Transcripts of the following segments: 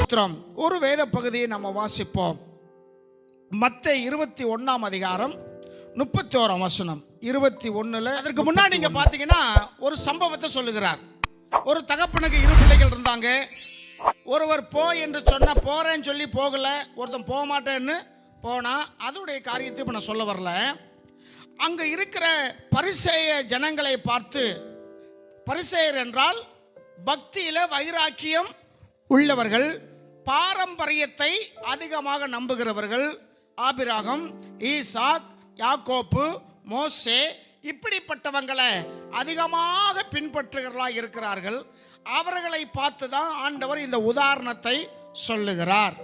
ஸ்தோத்திரம். ஒரு வேத பகுதியை நம்ம வாசிப்போம். மத்தேயு 21 அதிகாரம் 31 வசனம். 21. அதற்கு முன்னாடி நீங்க பாத்தீங்கன்னா ஒரு சம்பவத்தை சொல்லுகிறார். ஒரு தகப்பனுக்கு 2 பிள்ளைகள் இருந்தாங்க. ஒருவர் போ என்று சொன்ன போறேன்னு சொல்லி போகல, ஒருத்தன் போக மாட்டேன்னு போனா. அதோடைய காரியத்தை இப்ப நான் சொல்ல வரல. அங்க இருக்கிற பரிசேய ஜனங்களை பார்த்து, பரிசேயர் என்றால் பக்தியில வைராக்கியம் உள்ளவர்கள், பாரம்பரியத்தை அதிகமாக நம்புகிறவர்கள். ஆபிரகாம், ஈசாக், யாக்கோப்பு, மோசே இப்படிப்பட்டவங்களை அதிகமாக பின்பற்றுகிறவர்களாக இருக்கிறார்கள். அவர்களை பார்த்து தான் ஆண்டவர் இந்த உதாரணத்தை சொல்லுகிறார்.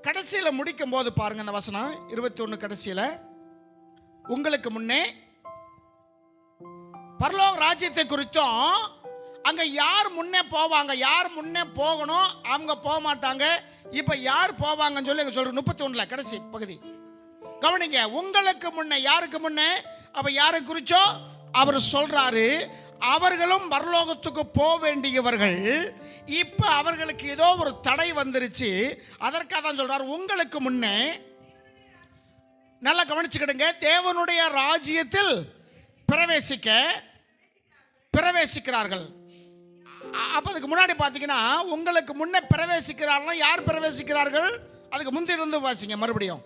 கடைசியில் முடிக்கும் போது பாருங்க, இந்த வசனம் 21 கடைசியில், உங்களுக்கு முன்னே பரலோக ராஜ்யத்தை குறித்தும் அங்க யார் முன்னே போவாங்க, யார் முன்னே போகணும், அவங்க போக மாட்டாங்க. இப்ப யார் போவாங்கன்னு சொல்லி சொல்றேன். 31 கடைசி பகுதி கவனிங்க. உங்களுக்கு முன்னே, யாருக்கு முன்னே? அப்ப யாரை குறிச்சோ அவர் சொல்றாரு, அவர்களும் பரலோகத்துக்கு போக வேண்டியவர்கள். இப்ப அவர்களுக்கு ஏதோ ஒரு தடை வந்துருச்சு. அதற்காக தான் சொல்றாரு, உங்களுக்கு முன்னே. நல்லா கவனிச்சுக்கிடுங்க. தேவனுடைய ராஜ்யத்தில் பிரவேசிக்கிறார்கள். அப்ப அதுக்கு முன்னாடி பாத்தீங்கன்னா, உங்களுக்கு முன்னே பிரவேசிக்கிறார்கள். யார் பிரவேசிக்கிறார்கள்? அதுக்கு முந்தைய இருந்து வாசிங்க மறுபடியும்.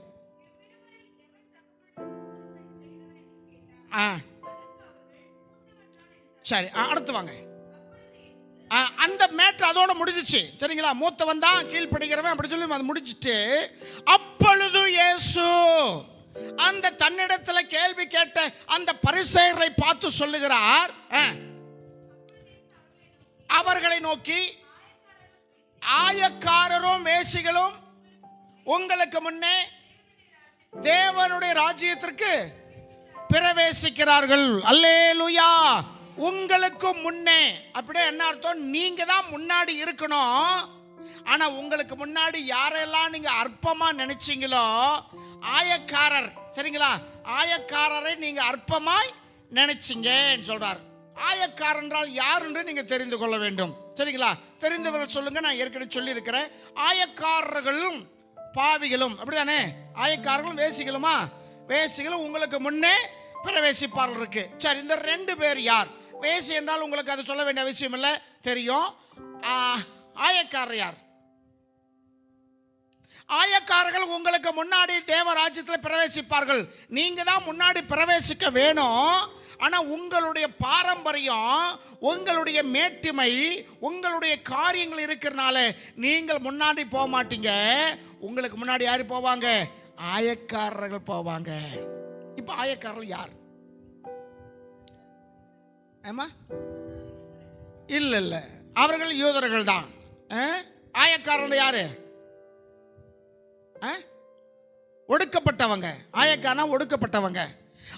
சரி, அடுத்து வாங்க. அந்த மேட்ரு அதோட முடிஞ்சிச்சு. சரிங்களா? மூத்தவன் தான் கீழ்ப்படுகிறவன் அப்படி சொல்லி அது முடிஞ்சிட்டு, அப்பொழுது இயேசு அந்த தன்னிடத்துல கேள்வி கேட்ட அந்த பரிசேயரை பார்த்து சொல்லுகிறார், அவர்களை நோக்கி, ஆயக்காரரும் வேசிகளும் உங்களுக்கு முன்னே தேவனுடைய ராஜ்யத்திற்கு பிரவேசிக்கிறார்கள். அல்லேலூயா. உங்களுக்கு முன்னே அப்படியே என்ன அர்த்தம்? நீங்க தான் முன்னாடி இருக்கணும். ஆனா உங்களுக்கு முன்னாடி யாரெல்லாம் நீங்க அற்பமா நினைச்சீங்களோ, ஆயக்காரர், சரிங்களா, ஆயக்காரரை நீங்க அற்பமாய் நினைச்சீங்கன்னு சொல்றார். ஆயக்காரர் என்றால் யார் என்று நீங்க தெரிந்து கொள்ள வேண்டும். சரிங்களா? தெரிந்தவர்கள் சொல்லுங்க. நான் ஏற்கனவே சொல்லி இருக்கிறேன். ஆயக்காரர்களும் பாவிகளும் அப்படிதானே? ஆயக்காரர்களும் வேசிகளுமா? வேசிகளும் உங்களுக்கு முன்னே பிரவேசிப்பார்கள் இருக்கு. சரி, இந்த 2 பேர் யார்? வேசி என்றால் உங்களுக்கு அது சொல்ல வேண்டிய அவசியம் இல்லை, தெரியும். ஆயக்காரர் யார்? ஆயக்காரர்கள் உங்களுக்கு முன்னாடி தேவராஜ்யத்தில் பிரவேசிப்பார்கள். நீங்க தான் முன்னாடி பிரவேசிக்க வேணும். ஆனா உங்களுடைய பாரம்பரியம், உங்களுடைய மேட்டிமை, உங்களுடைய காரியங்கள் இருக்கிறனால நீங்கள் முன்னாடி போக மாட்டீங்க. உங்களுக்கு முன்னாடி யாரு போவாங்க? ஆயக்காரர்கள் போவாங்க. இப்ப ஆயக்காரர்கள் யார்? இல்ல, அவர்கள் யூதர்கள் தான். ஆயக்காரர்கள் யாரு? ஒடுக்கப்பட்டவங்க. ஆயக்காரனா ஒடுக்கப்பட்டவங்க.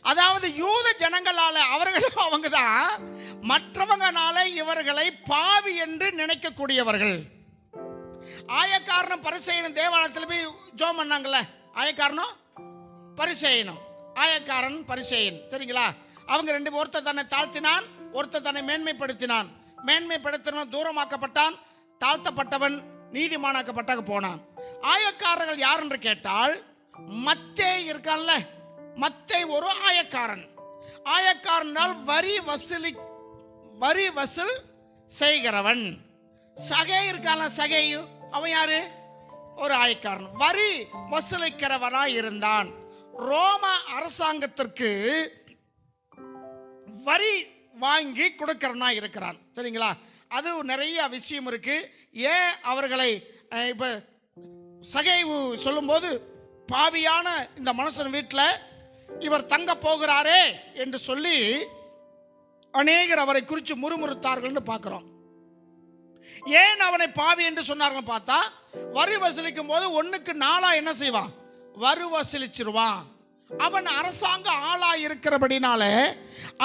அதாவது யூத ஜனங்களால அவர்களும் அவங்க தான், மற்றவங்கனால இவர்களை பாவி என்று நினைக்கக்கூடியவர்கள். ஆயக்காரனும் பரிசேயனும் தேவாலயத்தில் போய் ஜோம் பண்ணாங்கல்ல, ஆயக்காரனும் பரிசேயனும். ஆயக்காரன் பரிசேயன், சரிங்களா? அவங்க 2 ஒருத்தர் தன்னை தாழ்த்தினான், ஒருத்தர் தன்னை மேன்மைப்படுத்தினான். மேன்மைப்படுத்தினவன் தூரமாக்கப்பட்டான், தாழ்த்தப்பட்டவன் நீதிமானாக்கப்பட்டாக போனான். ஆயக்காரர்கள் யார் என்று கேட்டால், மத்தேயு இருக்கான்ல, மத்தேயு ஒரு ஆயக்காரன். ஆயக்காரனால் வரி வசூல் செய்கிறவன். சகேயு இருக்கான்ல, சகேயு அவன் யாரு? ஒரு ஆயக்காரன், வரி வசூலிக்கிறவனாய் இருந்தான். ரோம அரசாங்கத்திற்கு வரி வாங்கி கொடுக்கிறனா இருக்கிறான். சரிங்களா? அது நிறைய விஷயம் இருக்கு. ஏன் அவர்களை இப்ப சகேயு சொல்லும்போது, பாவியான இந்த மனுஷன் வீட்டில் இவர் தங்க போகிறாரே என்று சொல்லி அநேகர் அவரை குறித்து முறுமுறுத்தார்கள் பார்க்கிறோம். ஏன் அவனை பாவி என்று சொன்னார்கள் பார்த்தா, வரி வசூலிக்கும் போது 1க்கு 4 என்ன செய்வான்? வரி வசூலிச்சிருவான். அவன் அரசாங்க ஆளா இருக்கிறபடினால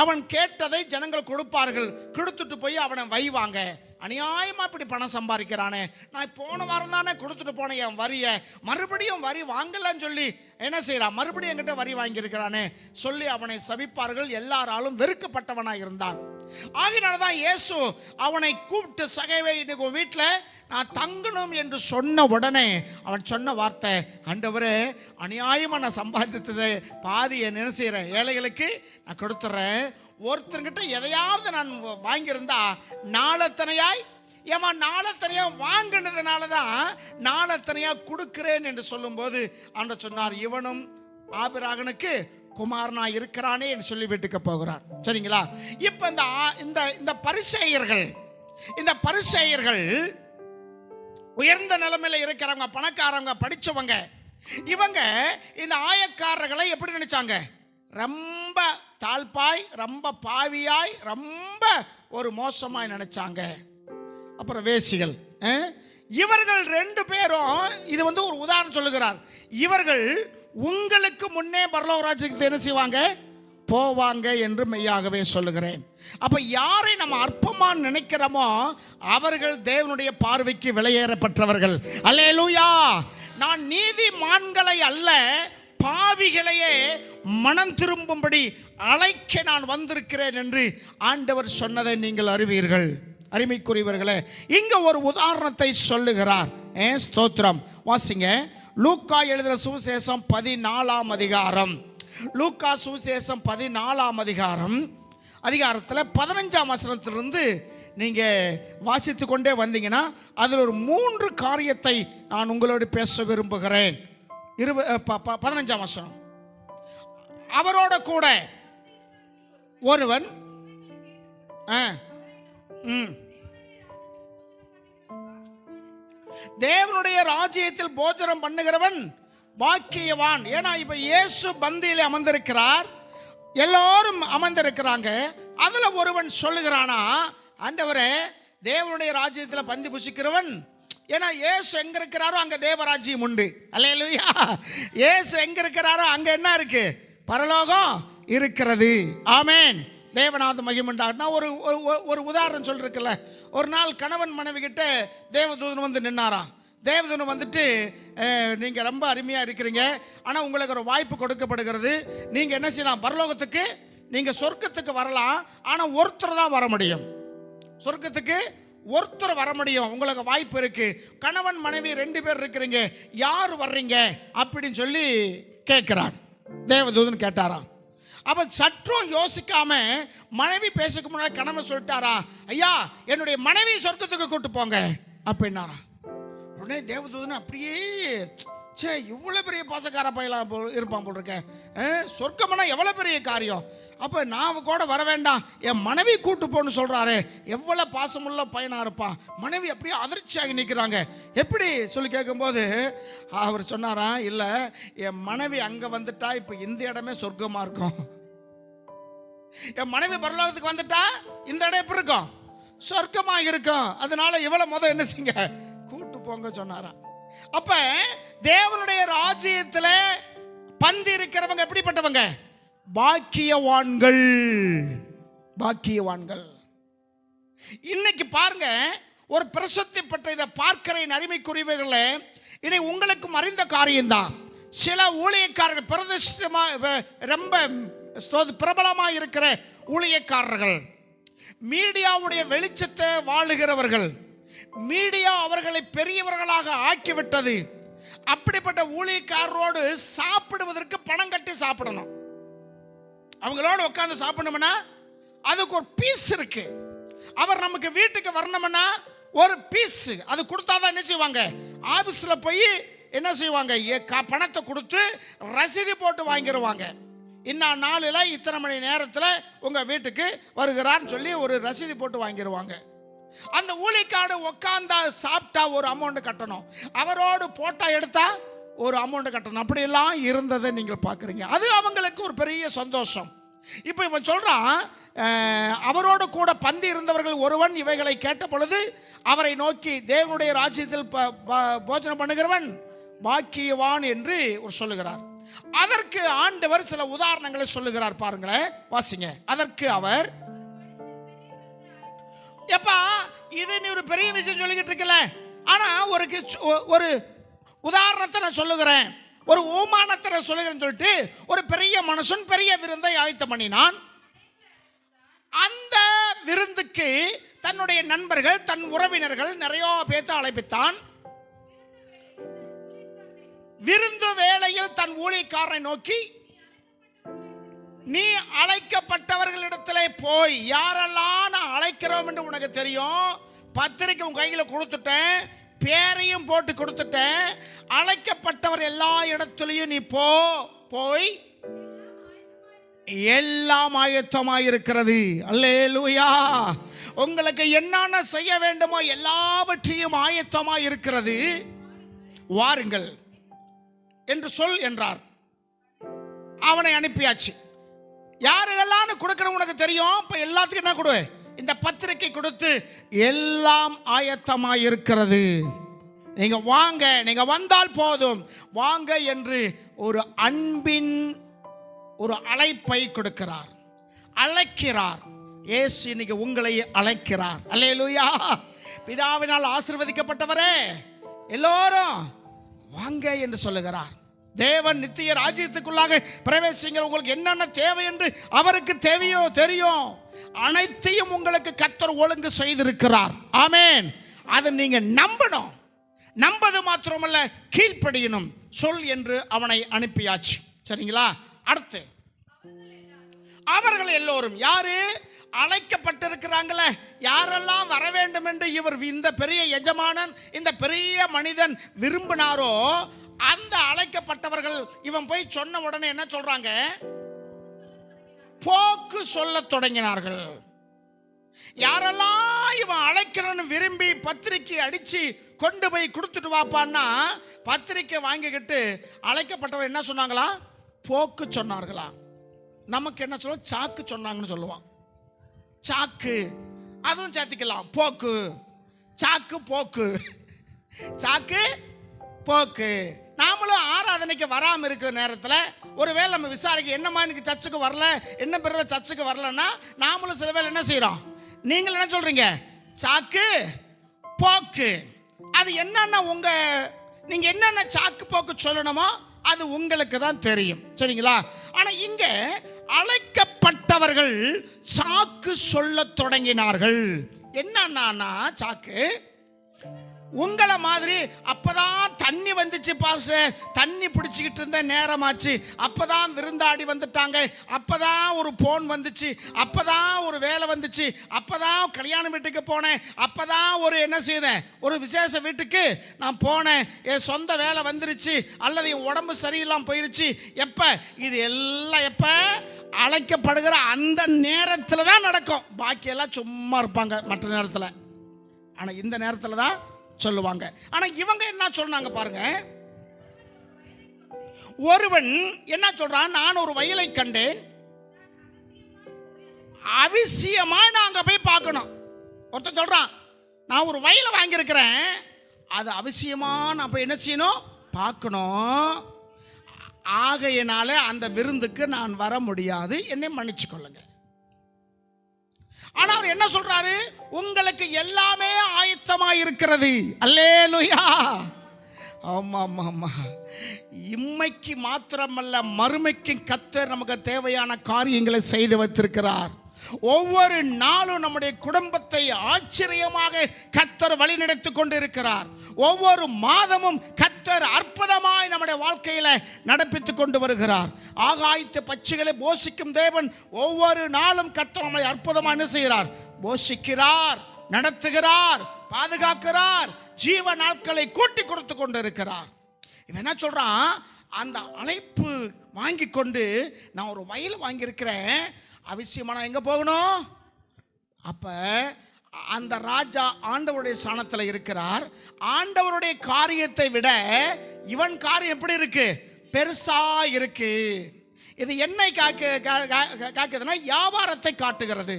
அவன் கேட்டதை ஜனங்கள் கொடுப்பார்கள். கொடுத்துட்டு போய் அவனை வைவாங்க. அநியாயமா இப்படி பணம் சம்பாதிக்கிறானே, நான் போன வாரம் தானே கொடுத்துட்டு போனேன் என் வரியை, மறுபடியும் வரி வாங்கலன்னு சொல்லி என்ன செய்யறான், மறுபடியும் என்கிட்ட வரி வாங்கியிருக்கிறானே சொல்லி அவனை சபிப்பார்கள். எல்லாராலும் வெறுக்கப்பட்டவனாக இருந்தான். ஆகினால்தான் இயேசு அவனை கூப்பிட்டு, சகைவே இன்னைக்கு வீட்டில் நான் தங்கணும் என்று சொன்ன உடனே அவன் சொன்ன வார்த்தை, ஆண்டவரே அநியாயமாக நான் சம்பாதித்தது பாதி என்ன செய்கிறேன், ஏழைகளுக்கு நான் கொடுத்துட்றேன். ஒருத்தர்கிட்ட எதையாவது நான் வாங்கியிருந்தா நாளத்தனையாய் ஏமா நாளத்தனையா வாங்கினதுனால தான் நாளத்தனையா கொடுக்கிறேன் என்று சொல்லும்போது ஆண்டவர் சொன்னார், இவனும் ஆபிரகாமுக்கு குமாரனா இருக்கிறானே என்று சொல்லி வீட்டுக்கு போகிறார். சரிங்களா? இப்ப இந்த பரிசேயர்கள் உயர்ந்த நிலைமையில இருக்கிறவங்க, பணக்காரங்க, படிச்சவங்க, இவங்க இந்த ஆயக்காரர்களை எப்படி நினைச்சாங்க, ரொம்ப தாழ்பாய், ரொம்ப பாவியாய், ரொம்ப ஒரு மோசமாய் நினைச்சாங்க. அப்புறம் வேசிகள், இவர்கள் ரெண்டு பேரும் இது ஒரு உதாரணம் சொல்லுகிறார். இவர்கள் உங்களுக்கு முன்னே பரலோக ராஜ்யத்துக்கு என்ன செய்வாங்க, போவாங்க என்று மெய்யாகவே சொல்லுகிறேன். அப்ப யாரை நம்ம அற்பமா நினைக்கிறோமோ அவர்கள் தேவனுடைய பார்வைக்கு விலையேறப்பட்டவர்கள். அல்லேலூயா! நான் நீதிமான்களை அல்ல, பாவிகளையே மனம் திரும்பும்படி அழைக்க நான் வந்திருக்கிறேன் என்று ஆண்டவர் சொன்னதை நீங்கள் அறிவீர்கள். அருமைக்குரியவர்களே, இங்க ஒரு உதாரணத்தை சொல்லுகிறார். ஸ்தோத்திரம். வாசிங்க, லூக்கா எழுதின சுவிசேஷம் 14ஆம் அதிகாரம். லூக்கா சுவிசேஷம் 14ஆம் அதிகாரத்தில் 15ஆம் வசனத்திலிருந்து நீங்க வாசித்து கொண்டே வந்தீங்கன்னா அதில் ஒரு 3 காரியத்தை நான் உங்களோடு பேச விரும்புகிறேன். 15ஆம் வசனம், அவரோட கூட ஒருவன் தேவனுடைய ராஜ்யத்தில் போஜனம் பண்ணுகிறவன் பாக்கியவான். ஏன்னா இப்ப இயேசு பந்தியிலே அமர்ந்திருக்கிறார், எல்லாரும் அமர்ந்திருக்கிறாங்க. அதுல ஒருவன் சொல்லுகிறானா, ஆண்டவரே தேவனுடைய ராஜ்யத்தில் பந்தி புசிக்கிறவன், ஏன்னா இயேசு எங்க இருக்கிறாரோ அங்க தேவராஜ்யம் உண்டு. அல்லேலூயா! இயேசு எங்க இருக்கிறாரோ அங்க என்ன இருக்கு, பரலோகம் இருக்கிறது. ஆமென். தேவநாத மகிமண்டார். நான் ஒரு உதாரணம் சொல்லிருக்கல. ஒரு நாள் கணவன் மனைவி கிட்ட தேவதூதன் வந்து நின்னாராம். தேவதூதன் வந்துட்டு, நீங்க ரொம்ப அருமையா இருக்கிறீங்க, ஆனா உங்களுக்கு ஒரு வாய்ப்பு கொடுக்கப்படுகிறது. நீங்க என்ன செய்யலாம், பரலோகத்துக்கு நீங்க சொர்க்கத்துக்கு வரலாம், ஆனா ஒருத்தர் தான் வர முடியும். சொர்க்கத்துக்கு ஒருத்தர் வர முடியும், உங்களுக்கு வாய்ப்பு இருக்கு. கணவன் மனைவி 2 பேர் இருக்கிறீங்க, யார் வர்றீங்க அப்படின்னு சொல்லி கேட்கிறார். தேவதூதன் கேட்டாராம். அப்ப சற்றும் யோசிக்காம மனைவி பேசுக்கு முன்னாடி கணவன் சொல்லிட்டாரா, ஐயா என்னுடைய மனைவி சொர்க்கத்துக்கு கூட்டு போங்க அப்படின்னாரா. உடனே தேவதூதன் அப்படியே, சே இவ்வளவு பெரிய பாசக்கார பையலா இருப்பான் போல் இருக்கேன், சொர்க்கம்னா எவ்வளவு பெரிய காரியம், அப்ப நான் கூட வர வேண்டாம், என் மனைவி கூட்டு போன்னு சொல்றாரு, எவ்வளவு பாசமுள்ள பையனா இருப்பான். மனைவி அப்படியே அதிர்ச்சியாகி நிற்கிறாங்க. எப்படி சொல்லி கேட்கும்போது அவர் சொன்னாரா, இல்ல என் மனைவி அங்க வந்துட்டா இப்ப இந்த இடமே சொர்க்கமா இருக்கும், என் மனைவி பரலோகத்துக்கு வந்துட்டா இந்த இடம் எப்படி இருக்கும், சொர்க்கமா இருக்கும், அதனால இவ்வளவு என்ன செய்யுங்க, கூட்டு போங்க சொன்னாராம். அப்ப தேவனுடைய ராஜ்யத்தில் பந்தி இருக்கிறவங்க எப்படிப்பட்டவங்க, பாக்கியவான்கள். பாக்கியவான்கள். இன்னைக்கு பாருங்க, ஒரு பிரசித்தி பெற்ற இதை பார்க்கிற அருமைக்குரியவர்களே, இனி உங்களுக்கும் அறிந்த காரியம்தான். சில ஊழியக்காரர்கள் பிரதிஷ்டமா ரொம்ப பிரபலமாக இருக்கிற ஊழியக்காரர்கள், மீடியாவுடைய வெளிச்சத்தை வாழுகிறவர்கள், மீடியா அவர்களை பெரியவர்களாக ஆக்கிவிட்டது. அப்படிப்பட்ட ஊழியக்காரரோடு சாப்பிடுவதற்கு பணம் கட்டி சாப்பிடணும். அவங்களோட உட்கார்ந்து சாப்பிடணும்னா அதுக்கு ஒரு பீஸ் இருக்கு. அவர் நமக்கு வீட்டுக்கு வரணும்னா ஒரு பீஸ் அது கொடுத்தாதான் என்ன செய்வாங்க, ஆபீஸ்ல போய் என்ன செய்வாங்க, பணத்தை கொடுத்து ரசீது போட்டு வாங்கிடுவாங்க. இன்னும் நாளில் இத்தனை மணி நேரத்தில் உங்க வீட்டுக்கு வருகிறான்னு சொல்லி ஒரு ரசீது போட்டு வாங்கிடுவாங்க. அந்த ஊழியக்காரடு உட்கார்ந்தா சாப்பிட்டா ஒரு அமௌண்ட் கட்டணும், அவரோடு போட்டா எடுத்தா ஒரு அமௌண்ட் கட்டணும். அப்படியெல்லாம் இருந்ததை நீங்கள் பார்க்குறீங்க. அது அவங்களுக்கு ஒரு பெரிய சந்தோஷம். இப்போ இவன் சொல்றான், அவரோடு கூட பந்தி இருந்தவர்கள் ஒருவன் இவைகளை கேட்ட பொழுது அவரை நோக்கி, தேவனுடைய ராஜ்யத்தில் போஜனம் பண்ணுகிறவன் பாக்கியவான் என்று ஒரு சொல்லுகிறார். அதற்கு ஆண்டவர் சில உதாரணங்களை சொல்லுகிறார். பாருங்களேன், வாசிங்க. அதற்கு அவர், எப்பா இது நீ ஒரு பெரிய விஷயம் சொல்லிக்கிட்டு இருக்கல, ஆனா ஒரு உதாரணத்தை நான் சொல்லுகிறேன், ஒரு ஓமானத்தை நான் சொல்லுகிறேன்னு சொல்லிட்டு ஒரு பெரிய மனுஷன் பெரிய விருந்தை ஆயத்தம் பண்ணினான். அந்த விருந்துக்கு தன்னுடைய நண்பர்கள், தன் உறவினர்கள் நிறைய பேர்த்த அழைப்பித்தான். விருந்து வேளையில் தன் ஊழியக்காரனை நோக்கி, நீ அழைக்கப்பட்டவர்களிடத்திலே போய், யாரெல்லாம் நான் அழைக்கிறோம் என்று உனக்கு தெரியும், பத்திரிக்கை உன் கையில கொடுத்துட்டேன், பேரையும் போட்டு கொடுத்துட்டேன், அழைக்கப்பட்டவர் எல்லா இடத்துலையும் நீ போய் எல்லாம் ஆயத்தமாயிருக்கிறது. அல்லேலூயா. உங்களுக்கு என்னென்ன செய்ய வேண்டுமோ எல்லாவற்றையும் ஆயத்தமாயிருக்கிறது, வாருங்கள் என்று சொல் என்றார். அவனை அனுப்பியாச்சு. யாருக்கெல்லாம் கொடுக்கணும் உனக்கு தெரியும், இப்ப எல்லாத்துக்கும் என்ன கொடு, இந்த பத்திரிக்கை கொடுத்து எல்லாம் ஆயத்தமாயிருக்கிறது, நீங்க வாங்க, நீங்க வந்தால் போதும், வாங்க என்று ஒரு அன்பின் ஒரு அழைப்பை கொடுக்கிறார், அழைக்கிறார். இயேசு இன்னைக்கு உங்களை அழைக்கிறார். அல்லேலூயா. பிதாவினால் ஆசீர்வதிக்கப்பட்டவரே, எல்லோரும் வாங்க என்று சொல்லுகிறார். தேவன் நித்திய ராஜ்யத்துக்குள்ளாக பிரவேசிங்கள். உங்களுக்கு என்னென்ன தேவை என்று அவருக்கு தேவையோ தெரியும், அனைத்தையும் உங்களுக்கு கர்த்தர் ஒழுங்கு செய்திருக்கிறார். ஆமென். அதை நீங்க நம்பணும். நம்பது மாத்திரமல்ல, கீழ்ப்படியணும். சொல் என்று அவனை அனுப்பியாச்சு. சரிங்களா? அடுத்து அவர்கள் எல்லோரும் யாரு அழைக்கப்பட்டிருக்கிறாங்களே, யாரெல்லாம் வர வேண்டும் என்று இவர் இந்த பெரிய எஜமானன், இந்த பெரிய மனிதன் விரும்பினாரோ அந்த அழைக்கப்பட்டவர்கள் இவன் போய் சொன்ன உடனே என்ன சொல்றாங்க, போக்கு சொல்ல தொடங்கினார்கள். யாரெல்லாம் இவன் அழைக்கணும்னு விரும்பி பத்திரிக்கை அடிச்சு கொண்டு போய் கொடுத்துட்டு வாப்பான்னா, பத்திரிக்கை வாங்கிக்கிட்டு அழைக்கப்பட்டவன் என்ன சொன்னாங்களா, போக்கு சொன்னார்களா. நமக்கு என்ன சொல்லுவோம், சாக்கு சொன்னாங்கன்னு சொல்லுவான். சாக்கு அதுவும் சேர்த்துக்கலாம். போக்கு, சாக்கு, போக்கு, சாக்கு, போக்கு. நாமளும் ஆராதனைக்கு வராமல் இருக்கிற நேரத்தில் ஒருவேளை நம்ம விசாரிக்க, என்னம்மா எனக்கு சர்ச்சுக்கு வரல, என்ன பிறகு சர்ச்சுக்கு வரலன்னா நாமளும் சில வேளை என்ன செய்யறோம், நீங்கள் என்ன சொல்றீங்க, சாக்கு, போக்கு. அது என்னன்னா நீங்க என்னென்ன சாக்கு போக்கு சொல்லணுமோ அது உங்களுக்கு தான் தெரியும். சரிங்களா? ஆனா இங்க அழைக்கப்பட்டவர்கள் சாக்கு சொல்ல தொடங்கினார்கள். என்னன்னா சாக்கு, உங்களை மாதிரி அப்பதான் தண்ணி வந்துச்சு பாஸ்டர், தண்ணி பிடிச்சிக்கிட்டு இருந்த நேரமாச்சு, அப்பதான் விருந்தாடி வந்துட்டாங்க, அப்பதான் ஒரு போன் வந்துச்சு, அப்பதான் ஒரு வேலை வந்துச்சு, அப்பதான் கல்யாண வீட்டுக்கு போனேன், அப்பதான் ஒரு என்ன செய்தேன், ஒரு விசேஷ வீட்டுக்கு நான் போனேன், என் சொந்த வேலை வந்துருச்சு, அல்லது என் உடம்பு சரியில்லாம போயிருச்சு. எப்ப இது எல்லாம் எப்ப அழைக்கப்படுகிற அந்த நேரத்தில் தான் நடக்கும். பாக்கியெல்லாம் சும்மா இருப்பாங்க மற்ற நேரத்தில். ஆனா இந்த நேரத்தில் தான் சொல்லுவாங்க. ஆனா இவங்க என்ன சொன்னாங்க பாருங்க. ஒருவன் என்ன சொல்றான், நான் ஒரு வயலை கண்டேன், அவசியமா நாங்க போய் பார்க்கணும். ஒருத்தன் சொல்றான், நான் ஒரு வயலை வாங்கியிருக்கிறேன், அது அவசியமா நான் போய் என்ன செய்யணும், பார்க்கணும். ஆகையினால அந்த விருந்துக்கு நான் வர முடியாது, என்னை மன்னிச்சு கொள்ளுங்க. ஆனா அவர் என்ன சொல்றாரு, உங்களுக்கு எல்லாமே ஆயத்தமாக இருக்கிறது. அல்லேலூயா. ஆமா ஆமா ஆமா. இம்மைக்கு மாத்திரமல்ல, மறுமைக்கு கர்த்தர் நமக்கு தேவையான காரியங்களை செய்து வைத்திருக்கிறார். ஒவ்வொரு நாளும் நம்முடைய குடும்பத்தை ஆச்சரியமாக கர்த்தர் வழிநடத்தி கொண்டிருக்கிறார். ஒவ்வொரு மாதமும் கர்த்தர் அற்புதமாய் நம்முடைய வாழ்க்கையில நடப்பித்துக் கொண்டு வருகிறார். ஆகாயத்து பட்சிகளை போஷிக்கும் தேவன் ஒவ்வொரு நாளும் கர்த்தர் நம்மை அற்புதமாக என்ன செய்கிறார், போஷிக்கிறார், நடத்துகிறார், பாதுகாக்கிறார், ஜீவ நாட்களை கூட்டி கொடுத்து கொண்டு இருக்கிறார். இவன் என்ன சொல்றான், அந்த அழைப்பு வாங்கி கொண்டு நான் ஒரு வயல் வாங்கியிருக்கிறேன், அவசியமான எங்க போகணும். அப்ப அந்த ராஜா ஆண்டவருடைய ஸ்தானத்தில் இருக்கிறார். ஆண்டவருடைய காரியத்தை விட இவன் காரியம் எப்படி இருக்கு, பெருசா இருக்கு. இது என்னை காக்குதுன்னா வியாபாரத்தை காட்டுகிறது.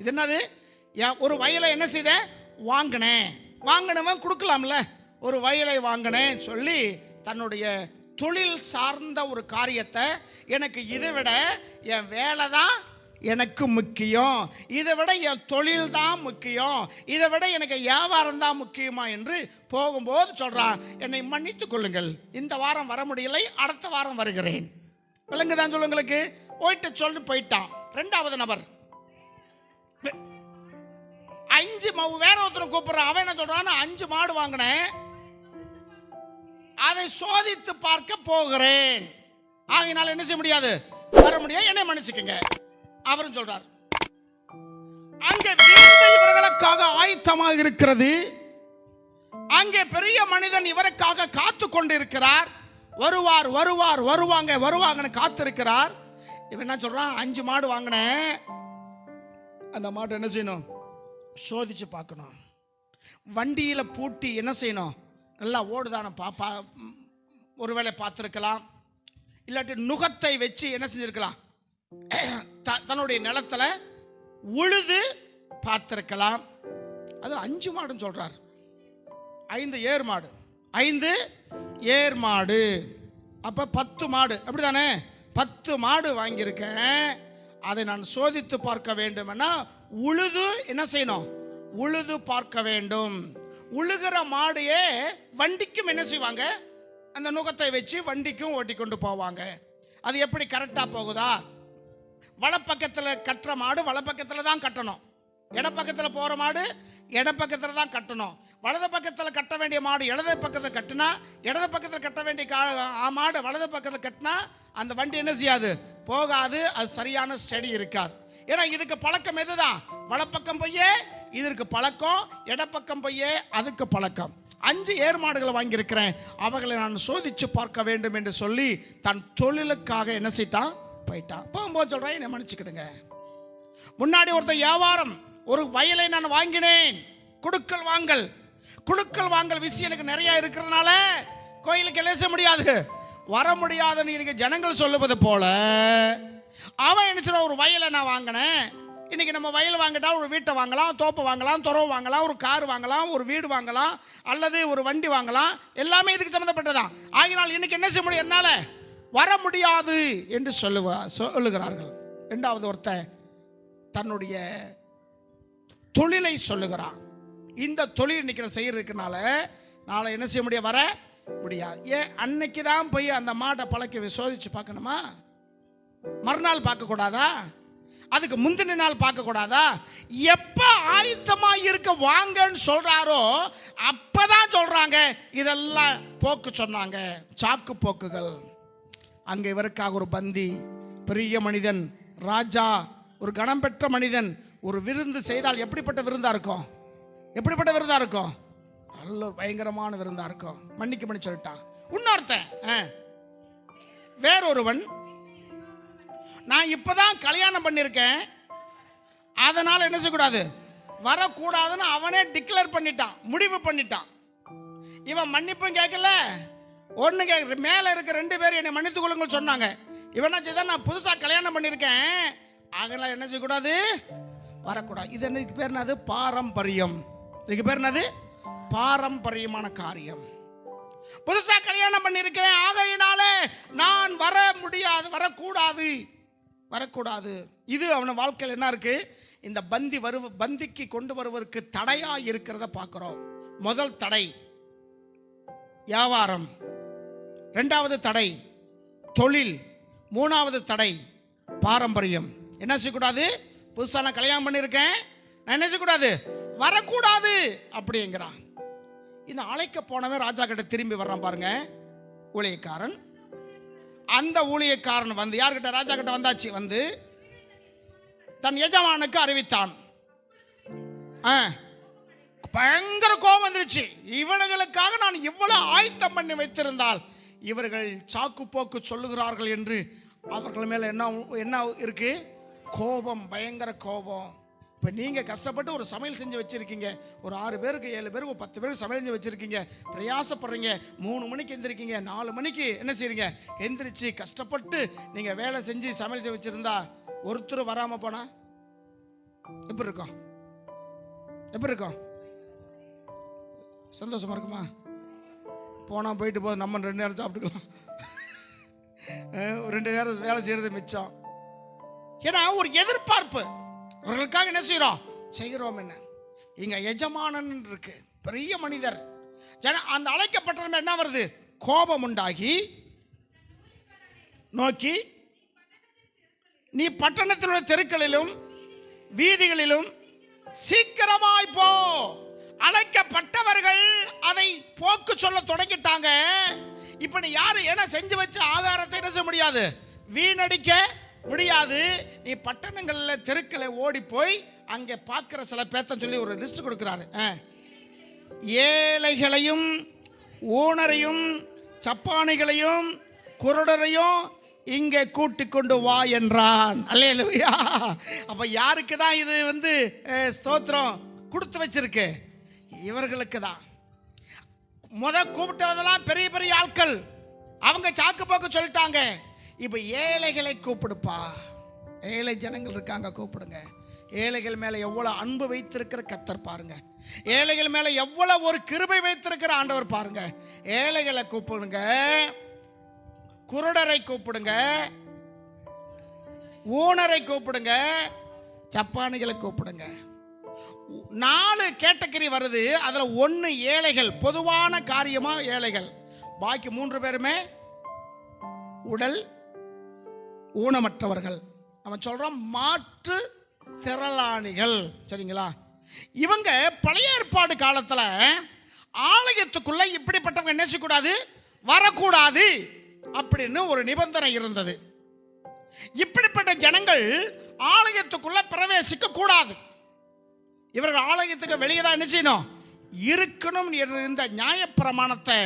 இது என்னது, ஒரு வயலை என்ன செய்த, வாங்கினவன் கொடுக்கலாம்ல, ஒரு வயலை வாங்கினேன் சொல்லி தன்னுடைய தொழில் சார்ந்த ஒரு காரியத்தை, எனக்கு இதை விட என் வேலை தான் எனக்கு முக்கியம், இதை விட என் தொழில் தான் முக்கியம், இதை விட எனக்கு வியாபாரம் தான் முக்கியமா என்று போகும்போது சொல்றான், என்னை மன்னித்துக் கொள்ளுங்கள், இந்த வாரம் வர முடியலை, அடுத்த வாரம் வருகிறேன். விளங்குதான் சொல்லுங்களுக்கு? போயிட்டு சொல்லி போயிட்டான். ரெண்டாவது நபர் 5 வேற ஒருத்தர் கூப்பிடுறான். அவன் என்ன சொல்றான், 5 மாடு வாங்கினேன், அதை சோதித்து பார்க்க போகிறேன், ஆகையினால என்ன செய்ய முடியாது, வர முடியாது, என்னை மன்னிச்சுக்கங்க. அவரும் சொல்றார், அங்கே விருந்து இவர்களுக்காக ஆயத்தமாக இருக்கிறது, அங்கே பெரிய மனிதன் இவருக்காக காத்து கொண்டு இருக்கிறார், வருவார் வருவார் வருவாங்க வருவாங்கன்னு காத்திருக்கிறார். இவன் என்ன சொல்றான், 5 மாடு வாங்கினேன், அந்த மாடு என்ன செய்யணும், சோதிச்சு பார்க்கணும், வண்டியில பூட்டி என்ன செய்யணும், நல்லா ஓடுதான பாப்பா, ஒருவேளை பார்த்துருக்கலாம், இல்லாட்டி நுகத்தை வச்சு என்ன செஞ்சிருக்கலாம், தன்னுடைய நிலத்துல உழுது பார்த்திருக்கலாம். அது 5 மாடுன்னு சொல்றார். 5 ஏர் மாடு, 5 ஏர் மாடு, அப்ப 10 மாடு, அப்படிதானே? 10 மாடு வாங்கியிருக்கேன், அதை நான் சோதித்து பார்க்க வேண்டும்னா உழுது என்ன செய்யணும், உழுது பார்க்க வேண்டும். உழுகிற மாடையே வண்டிக்கும் என்ன செய்வாங்க, அந்த நுகத்தை வச்சு வண்டிக்கும் ஓட்டி கொண்டு போவாங்க. அது எப்படி கரெக்டா போகுதா, வலப்பக்கத்தில் கட்டுற மாடு வலப்பக்கத்தில் தான் கட்டணும், இடப்பக்கத்தில் போகிற மாடு இடப்பக்கத்தில் தான் கட்டணும், வலது பக்கத்தில் கட்ட வேண்டிய மாடு இடது பக்கத்தில் கட்டினா, இடது பக்கத்தில் கட்ட வேண்டிய மாடு வலது பக்கத்தில் கட்டினா அந்த வண்டி என்ன செய்யாது, போகாது, அது சரியான ஸ்டடி இருக்காது. ஏன்னா இதுக்கு பழக்கம் எதுதான், வலப்பக்கம் பொய்யே இதற்கு பழக்கம், இடப்பக்கம் பொய்யே அதுக்கு பழக்கம். 5 ஏர் மாடுகளை வாங்கியிருக்கிறேன், அவர்களை நான் சோதிச்சு பார்க்க வேண்டும் என்று சொல்லி தன் தொழிலுக்காக என்ன செய்தான், போயிட்டான். போகும்போது சொல்றேன், என்னை மன்னிச்சுக்கிடுங்க. முன்னாடி ஒருத்தர் வியாபாரம், ஒரு வயலை நான் வாங்கினேன், குடுக்கல் வாங்கல், குடுக்கல் வாங்கல் விஷயம் எனக்கு நிறைய இருக்கிறதுனால கோயிலுக்கு எல்லாம் செய்ய முடியாது, வர முடியாதுன்னு இன்னைக்கு ஜனங்கள் சொல்லுவது போல அவன் என்ன சொல்ற, ஒரு வயலை நான் வாங்கினேன், இன்னைக்கு நம்ம வயல் வாங்கிட்டா ஒரு வீட்டை வாங்கலாம், தோப்பு வாங்கலாம், துறவு வாங்கலாம், ஒரு கார் வாங்கலாம், ஒரு வீடு வாங்கலாம், அல்லது ஒரு வண்டி வாங்கலாம், எல்லாமே இதுக்கு சம்மந்தப்பட்டதான். ஆகினால் இன்னைக்கு என்ன செய்ய முடியும், என்னால வர முடியாது என்று சொல்லுகிறார்கள். இரண்டாவது ஒருத்தன் தன்னுடைய தொழிலை சொல்லுகிறான், இந்த தொழில் இன்னைக்கு நான் செய்யறதுக்குனால நாளை என்ன செய்ய முடியாது, வர முடியாது. ஏன் அன்னைக்கு தான் போய் அந்த மாட்டை பழக்க சோதிச்சு பார்க்கணுமா, மறுநாள் பார்க்க கூடாதா, அதுக்கு முந்தின நாள் பார்க்க கூடாதா? எப்ப ஆயத்தமா இருக்க வாங்கன்னு சொல்றாரோ அப்பதான் சொல்றாங்க. இதெல்லாம் போக்கு சொன்னாங்க, சாக்கு போக்குகள். அங்க இவருக்காக ஒரு பந்தி, பெரிய மனிதன், ராஜா, ஒரு கணம் பெற்ற மனிதன் ஒரு விருந்து செய்தால் எப்படிப்பட்ட விருந்தா இருக்கும், எப்படிப்பட்ட விருந்தா இருக்கும், நல்ல பயங்கரமான விருந்தா இருக்கும். மன்னிக்க மணி சொல்லிட்டான். இன்னொருத்தன் வேறொருவன், நான் இப்பதான் கல்யாணம் பண்ணிருக்கேன், அதனால என்ன செய்யக்கூடாது, வரக்கூடாதுன்னு அவனே டிக்ளேர் பண்ணிட்டான், முடிவு பண்ணிட்டான். இவன் மன்னிப்பும் கேட்கல, ஒண்ணு கேட்க, மேல இருக்க 2 பேர் என்னை மன்னித்துக் கொள்ளுங்கள் சொன்னாங்க. இவன் என்ன செய்தான், நான் புதுசா கல்யாணம் பண்ணிருக்கேன், அதனால என்ன செய்யக்கூடாது, வரக்கூடாது. இது என்னது பேர், என்னது, பாரம்பரியம். இதுக்கு பேர் என்னது, பாரம்பரியமான காரியம். புதுசா கல்யாணம் பண்ணிருக்கேன், ஆகையினாலே நான் வர முடியாது, வரக்கூடாது, வரக்கூடாது. இது அவன வாழ்க்கையில் என்ன இருக்கு, இந்த பந்திக்கு கொண்டு வருவதற்கு தடையா இருக்கிறத பார்க்கிறோம். முதல் தடை வியாபாரம், 2வது தடை தொழில், 3வது தடை பாரம்பரியம். என்ன செய்யக்கூடாது, புதுசா நான் கல்யாணம் பண்ணிருக்கேன், நான் என்ன செய்யக்கூடாது, வரக்கூடாது அப்படிங்கிறான். இந்த அழைக்க போனவன் ராஜா கிட்ட திரும்பி வர்றான் பாருங்க, ஊழியக்காரன். அந்த ஊழியக்காரன் வந்து யார்கிட்ட, ராஜா கிட்ட வந்தாச்சு, வந்து தன் எஜமானுக்கு அறிவித்தான். பயங்கர கோபம் வந்துருச்சு, இவர்களுக்காக நான் இவ்வளவு ஆயத்தம் பண்ணி வைத்திருந்தால் இவர்கள் சாக்கு போக்கு சொல்லுகிறார்கள் என்று அவர்கள் மேல என்ன இருக்கு, கோபம், பயங்கர கோபம். இப்போ நீங்கள் கஷ்டப்பட்டு ஒரு சமையல் செஞ்சு வச்சுருக்கீங்க, ஒரு 6 பேருக்கு 7 பேருக்கு 10 பேருக்கு சமையல் செஞ்சு வச்சுருக்கீங்க, பிரயாசப்படுறீங்க, 3 மணிக்கு எந்திரிக்கீங்க, 4 மணிக்கு என்ன செய்றீங்க, எந்திரிச்சு கஷ்டப்பட்டு நீங்கள் வேலை செஞ்சு சமையல் செஞ்சு வச்சுருந்தா ஒருத்தர் வராமல் போனா எப்படி இருக்கும், எப்படி இருக்கும், சந்தோஷமா இருக்குமா? போனால் போயிட்டு போதும், நம்ம 2 நேரம் சாப்பிட்டுக்கலாம், 2 நேரம் வேலை செய்கிறது மிச்சம். ஏன்னா ஒரு எதிர்பார்ப்பு, அவர்களுக்காக என்ன செய்கிறோம் என்ன. இங்க எஜமானன் இருக்கு, பெரிய மனிதர். அந்த அழைக்கப்பட்ட என்ன வருது? கோபம் உண்டாகி நோக்கி, நீ பட்டணத்தில் உள்ள தெருக்களிலும் வீதிகளிலும் சீக்கிரமாய் போ. அழைக்கப்பட்டவர்கள் அதை போக்கு சொல்ல தொடங்கிட்டாங்க. இப்ப நீ யாரு? ஏன்னா செஞ்சு வச்ச ஆதாரத்தை என்ன செய்ய முடியாது, வீணடிக்க முடியாது. நீ பட்டணங்கள்ல தெருக்களை ஓடி போய் அங்கே பார்க்கிற சில பேர்த்த சொல்லி ஒரு லிஸ்ட் கொடுக்கிறாரு. ஏழைகளையும் ஊனரையும் சப்பானிகளையும் குருடரையும் இங்கே கூட்டி கொண்டு வா என்றான். அல்லேலூயா. அப்ப யாருக்கு தான் இது ஸ்தோத்திரம் கொடுத்து வச்சிருக்கு? இவர்களுக்கு தான். கூப்பிட்டதெல்லாம் பெரிய பெரிய ஆட்கள், அவங்க சாக்கு போக்கு சொல்லிட்டாங்க. இப்ப ஏழைகளை கூப்பிடுப்பா. ஏழை ஜனங்கள் இருக்காங்க, கூப்பிடுங்க. ஏழைகள் மேல எவ்வளவு அன்பு வைத்திருக்கிற கர்த்தர் பாருங்க. ஏழைகள் மேல எவ்வளவு ஒரு கிருபை வைத்திருக்கிற ஆண்டவர் பாருங்க. ஏழைகளை கூப்பிடுங்க, குருடரை கூப்பிடுங்க, ஊனரை கூப்பிடுங்க, சப்பானிகளை கூப்பிடுங்க. 4 கேட்டகரி வருது. அதுல 1 ஏழைகள், பொதுவான காரியமா ஏழைகள். பாக்கி 3 பேருமே உடல் ஊனமற்றவர்கள். அவன் சொல்றான் மாற்று திரளானிகள். சரிங்களா? இவங்க பழைய ஏற்பாடு காலத்துல ஆலயத்துக்குள்ள இப்படிப்பட்டவங்க என்ன செய்யக்கூடாது, வரக்கூடாது அப்படின்னு ஒரு நிபந்தனை இருந்தது. இப்படிப்பட்ட ஜனங்கள் ஆலயத்துக்குள்ள பிரவேசிக்க கூடாது. இவர்கள் ஆலயத்துக்கு வெளியே தான் என்ன செய்யணும், இருக்கணும். இந்த நியாயப்பிரமாணத்தை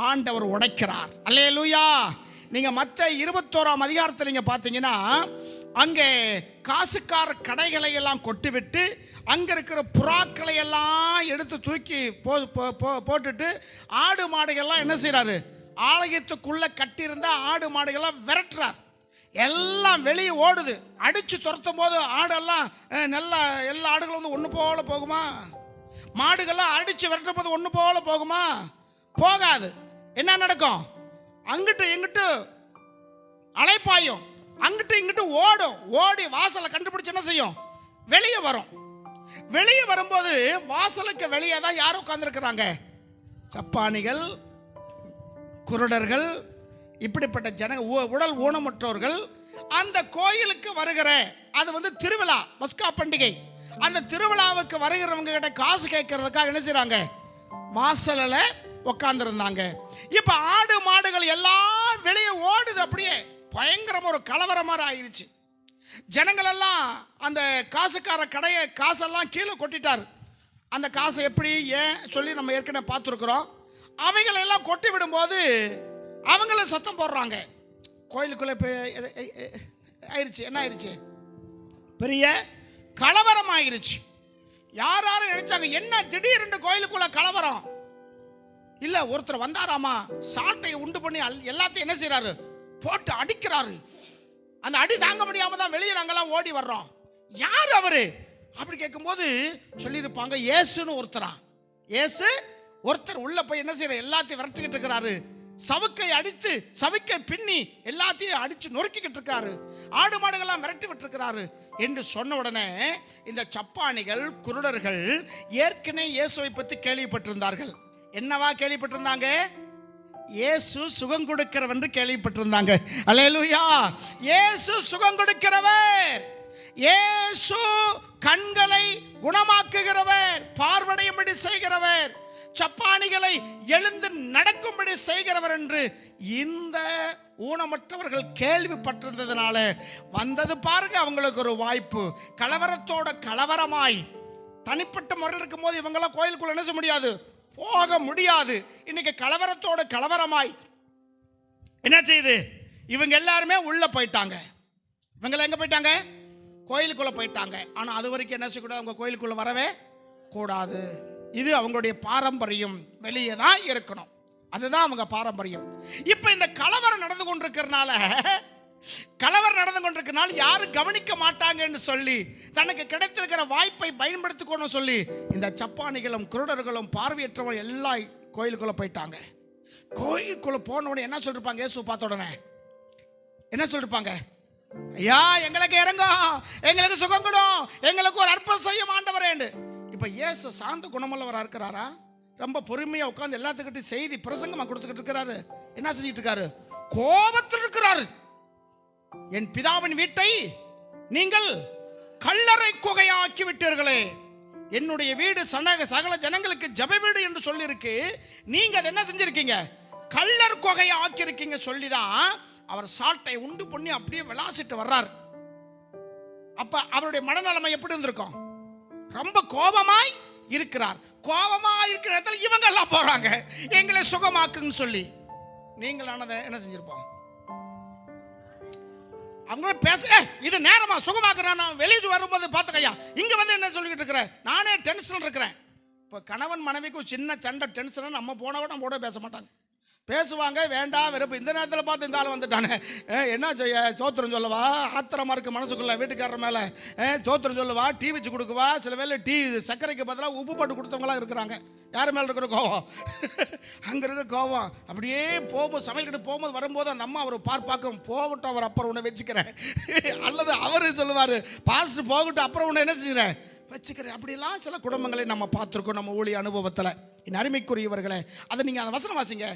ஆண்டவர் உடைக்கிறார். அல்லேலூயா. நீங்க மத்தேயு 21ஆம் அதிகாரத்தில் நீங்க பார்த்தீங்கன்னா, அங்கே காசுக்கார கடைகளை எல்லாம் கொட்டிவிட்டு அங்க இருக்கிற புறாக்களை எல்லாம் எடுத்து தூக்கி போட்டுட்டு ஆடு மாடுகள்லாம் என்ன செய்யறாரு, ஆலயத்துக்குள்ள கட்டியிருந்த ஆடு மாடுகள்லாம் விரட்டுறார். எல்லாம் வெளியே ஓடுது. அடிச்சு துரத்தும் போது ஆடெல்லாம் நல்லா எல்லா ஆடுகளும் ஒன்று போல போகுமா? மாடுகள்லாம் அடிச்சு விரட்டும் போது ஒன்று போல போகுமா? போகாது. என்ன நடக்கும்? அங்கிட்டு இங்கிட்டு அலைப்பாயும், அங்கிட்டு இங்கிட்டு ஓடும். ஓடி வாசலை கண்டுபிடிச்சு என்ன செய்யும், வெளியே வரும். வெளியே வரும்போது வாசலுக்கு வெளியே தான் யாரும் உட்கார்ந்துருக்கிறாங்க, சப்பானிகள், குருடர்கள், இப்படிப்பட்ட உடல் ஊனமுற்றோர்கள். அந்த கோயிலுக்கு வருகிற அது திருவிழா, பஸ்கா பண்டிகை. அந்த திருவிழாவுக்கு வருகிறவங்க கிட்ட காசு கேட்கறதுக்காக என்ன செய்றாங்க, வாசல்ல உட்கார்ந்துருந்தாங்க. இப்ப ஆடு மாடுகள் எல்லாம் வெளியே ஓடுது. அப்படியே பயங்கரமா ஒரு கலவரம் மாதிரி ஆயிருச்சு. ஜனங்கள் எல்லாம் அந்த காசுக்கார கடையை காசெல்லாம் கீழே கொட்டிட்டாரு. அந்த காசை எப்படி ஏன் சொல்லி நம்ம ஏற்கனவே பார்த்துருக்குறோம். அவைகளை எல்லாம் கொட்டி விடும்போது அவங்கள சத்தம் போடுறாங்க. கோயிலுக்குள்ள ஆயிருச்சு. என்ன ஆயிருச்சு, பெரிய கலவரம் ஆயிருச்சு. யாரும் நினைச்சாங்க, என்ன திடீர்னு கோயிலுக்குள்ள கலவரம்? இல்ல, ஒருத்தர் வந்தாராமா, சாட்டையை உண்டு பண்ணி எல்லாத்தையும் என்ன செய்யறாரு, போட்டு அடிக்கிறாரு. அந்த அடி தாங்க முடியாம தான் வெளியே நாங்கெல்லாம் ஓடி வர்றோம். யார் அவரு அப்படி கேட்கும்போது சொல்லியிருப்பாங்க, இயேசுன்னு ஒருத்தரா. இயேசு ஒருத்தர் உள்ள போய் என்ன செய்யற, எல்லாத்தையும் விரட்டிக்கிட்டு இருக்கிறாரு. சவுக்கை அடித்து சவுக்கை பின்னி எல்லாத்தையும் அடிச்சு நொறுக்கிக்கிட்டு இருக்காரு. ஆடு மாடுகள்லாம் விரட்டி விட்டு இருக்கிறாரு என்று சொன்ன உடனே இந்த சப்பானிகள், குருடர்கள் ஏற்கனவே இயேசுவை பற்றி கேள்விப்பட்டிருந்தார்கள். என்னவா கேள்விப்பட்டிருந்தாங்க? இயேசு சுகம் கொடுக்கிறவர் என்று கேள்விப்பட்டிருந்தாங்க. அல்லேலூயா. இயேசு சுகம் கொடுக்கிறவர், இயேசு கண்களை குணமாக்குகிறவர், பார்வடையும்படி செய்கிறவர், சப்பானிகளை எழுந்து நடக்கும்படி செய்கிறவர் என்று இந்த ஊனமற்றவர்கள் கேள்விப்பட்டிருந்ததுனால வந்தது பாருங்க அவங்களுக்கு ஒரு வாய்ப்பு. கலவரத்தோட கலவரமாய் தனிப்பட்ட முறையில் இருக்கும் போது இவங்கெல்லாம் கோயிலுக்குள்ள என்ன செய்ய முடியாது, போக முடியாது. இன்னைக்கு கலவரத்தோட கலவரமாய் என்ன செய்யுது, இவங்க எல்லாருமே உள்ள போயிட்டாங்க. இவங்க எங்க போயிட்டாங்க, கோயிலுக்குள்ள போயிட்டாங்க. ஆனா அது வரைக்கும் என்ன செய்யக்கூடாது, அவங்க கோயிலுக்குள்ள வரவே கூடாது. இது அவங்களுடைய பாரம்பரியம். வெளியே தான் இருக்கணும், அதுதான் அவங்க பாரம்பரியம். இப்ப இந்த கலவரம் நடந்து கொண்டிருக்கிறனால யாரும் கவனிக்க மாட்டாங்கன்னு சொல்லி தனக்கு கிடைத்திருக்கிற வாய்ப்பை பயன்படுத்திக்கணும் சொல்லி இந்த சப்பானிகளும் குருடர்களும் பார்வையற்றவர்கள் எல்லாம் கோயிலுக்குள்ள போயிட்டாங்க. கோயிலுக்குள்ள போன உடனே என்ன சொல்லிருப்பாங்க, இயேசு பார்த்த உடனே என்ன சொல்லிருப்பாங்க, ஐயா எங்களுக்கு இறங்கும், எங்களுக்கு சுகம் கொடும், எங்களுக்கு ஒரு அற்புதம் செய்யும் ஆண்டவரே. இப்ப இயேசு சாந்த குணமுள்ளவரா இருக்கிறாரா? ரொம்ப பொறுமையா உட்கார்ந்து எல்லாத்துக்கிட்ட செய்தி பிரசங்கமா கொடுத்துக்கிட்டு இருக்கிறாரு. என்ன செஞ்சிட்டு இருக்காரு? கோபத்தில் இருக்கிறாரு. என் பிதாவின் வீட்டை நீங்கள் கல்லறை குகையாக்கி விட்டீர்களே, என்னுடைய வீடு சகல ஜனங்களுக்கு ஜெப வீடு என்று சொல்லி இருக்கு, நீங்க அதை என்ன செஞ்சிருக்கீங்க? கல்லர் குகையை ஆக்கியிருக்கீங்க சொல்லிதான் அவர் சாட்டை உண்டு பண்ணி அப்படியே விளாசிட்டு வர்றார். அப்ப அவருடைய மனநலமை எப்படி இருந்திருக்கும்? ரொம்ப கோபமாய் இருக்கிறார். கோபமாய் இருக்கிற இடத்துல இவங்க எல்லாம் போறாங்க எங்களை சுகமாக்குன்னு சொல்லி. நீங்களானதை என்ன செஞ்சிருப்போம்? அவங்க பேச இது நேரமா சுகமாக்குறேன். நான் வெளியே வரும்போது பார்த்துக்கையா, இங்க வந்து என்ன சொல்லிக்கிட்டு இருக்கிறேன், நானே டென்ஷன் இருக்கிறேன். இப்போ கணவன் மனைவிக்கு சின்ன சண்டை டென்ஷன், நம்ம போன கூட கூட பேச மாட்டாங்க, பேசுவாங்க வேண்டாம் வெறுப்பு. இந்த நேரத்தில் பார்த்து இந்த ஆள் வந்துட்டானே, என்ன செய்ய, தோத்திரம் சொல்லவா, ஆத்திரமா இருக்கு மனசுக்குள்ள வீட்டுக்காரர் மேலே, தோத்திரம் சொல்லவா, டீ வச்சு கொடுக்குவா. சில வேலை டீ சர்க்கரைக்கு பதிலாக உப்பு போட்டு கொடுத்தவங்களாம் இருக்கிறாங்க. யார் மேலே இருக்கிற கோவம்? அங்கே இருக்கிற கோவம் அப்படியே போகும்போது, சமையல்கிட்ட போகும்போது வரும்போது அந்த அம்மா அவர் பார்க்கும், போகட்டும் அவர் அப்புறம் உன்னை வச்சுக்கிறேன், அல்லது அவர் சொல்லுவார் பாஸ்டர் போகட்டும் அப்புறம் உன்னை என்ன செய்கிறேன் வச்சுக்கிறேன். அப்படிலாம் சில குடும்பங்களை நம்ம பார்த்துருக்கோம் நம்ம ஊழிய அனுபவத்தில். என் அருமைக்குரியவர்களே, அதை நீங்கள் அந்த வசனம் வாசிங்க.